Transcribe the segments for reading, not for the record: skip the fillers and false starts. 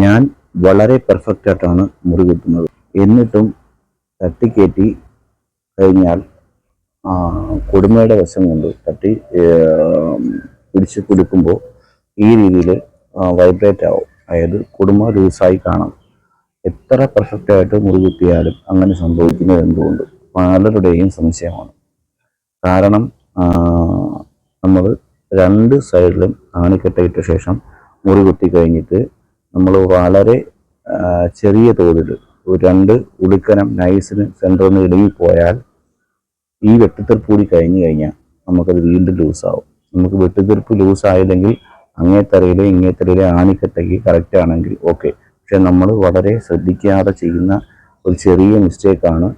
ഞാൻ വളരെ പെർഫെക്റ്റ് ആയിട്ടാണ് മുറി കുത്തുന്നത്. എന്നിട്ടും തട്ടിക്കയറ്റി കഴിഞ്ഞാൽ കൊടുമയുടെ വശം കൊണ്ട് തട്ടി പിടിച്ച് കൊടുക്കുമ്പോൾ ഈ രീതിയിൽ വൈബ്രേറ്റ് ആവും. അതായത് കൊടുമ ലൂസായി കാണാം. എത്ര പെർഫെക്റ്റ് ആയിട്ട് മുറി കുത്തിയാലും അങ്ങനെ സംഭവിക്കുന്നത് എന്തുകൊണ്ട് പലരുടെയും സംശയമാണ്. കാരണം നമ്മൾ രണ്ട് സൈഡിലും ആണിക്കട്ടയിട്ട ശേഷം മുറി കുത്തി കഴിഞ്ഞിട്ട് നമ്മൾ വളരെ ചെറിയ തോതിൽ ഒരു 2 ഉടുക്കനം നൈസിന് സെൻറ്ററിൽ നിന്ന് ഇടുങ്ങിപ്പോയാൽ ഈ വെട്ടിത്തെറിപ്പ് കൂടി കഴിഞ്ഞു കഴിഞ്ഞാൽ നമുക്കത് വീണ്ടും ലൂസാവും. നമുക്ക് വെട്ടിത്തെറിപ്പ് ലൂസായില്ലെങ്കിൽ ഇങ്ങേത്തറയിലെ ആണിക്കട്ടയ്ക്ക് കറക്റ്റ് ആണെങ്കിൽ ഓക്കെ. പക്ഷെ നമ്മൾ വളരെ ശ്രദ്ധിക്കാതെ ചെയ്യുന്ന ഒരു ചെറിയ മിസ്റ്റേക്കാണ്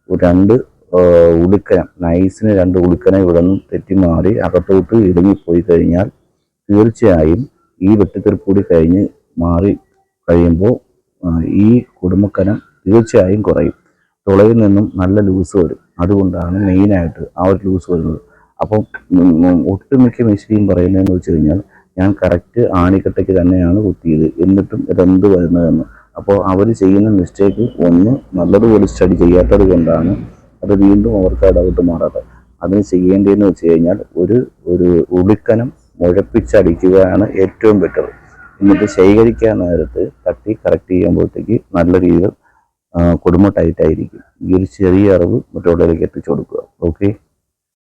2 ഉടുക്കനം നൈസിന് 2 ഉടുക്കനം ഇവിടെ നിന്ന് തെറ്റിമാറി അകത്തോട്ട് ഇടുങ്ങിപ്പോയി കഴിഞ്ഞാൽ തീർച്ചയായും ഈ വെട്ടിത്തെറിപ്പ് കൂടി കഴിഞ്ഞ് മാറി കഴിയുമ്പോൾ ഈ കുടുംബക്കനം തീർച്ചയായും കുറയും. തുളയിൽ നിന്നും നല്ല ലൂസ് വരും. അതുകൊണ്ടാണ് മെയിനായിട്ട് ആ ഒരു ലൂസ് വരുന്നത്. അപ്പം ഒട്ടുമിക്ക മിസ്റ്റിയും പറയുന്നതെന്ന് വെച്ച് കഴിഞ്ഞാൽ ഞാൻ കറക്റ്റ് ആണിക്കട്ടയ്ക്ക് തന്നെയാണ് കുത്തിയത്, എന്നിട്ടും ഇതെന്ത് വരുന്നതെന്ന്. അപ്പോൾ അവർ ചെയ്യുന്ന മിസ്റ്റേക്ക് ഒന്ന് നല്ലതുപോലെ സ്റ്റഡി ചെയ്യാത്തത് കൊണ്ടാണ് അത് വീണ്ടും അവർക്ക് ഡൗട്ട് മാറാത്തത്. അതിന് ചെയ്യേണ്ടതെന്ന് വെച്ച് കഴിഞ്ഞാൽ ഒരു ഉടുക്കനം മുഴപ്പിച്ചടിക്കുകയാണ് ഏറ്റവും ബെറ്റർ. എന്നിട്ട് ശേഖരിക്കാൻ നേരത്ത് തട്ടി കറക്റ്റ് ചെയ്യുമ്പോഴത്തേക്ക് നല്ല രീതിയിൽ കുടുംബം ടൈറ്റായിരിക്കും. ഈ ഒരു ചെറിയ അറിവ് മറ്റുള്ളവരിലേക്ക് എത്തിച്ചു കൊടുക്കുക. ഓക്കെ.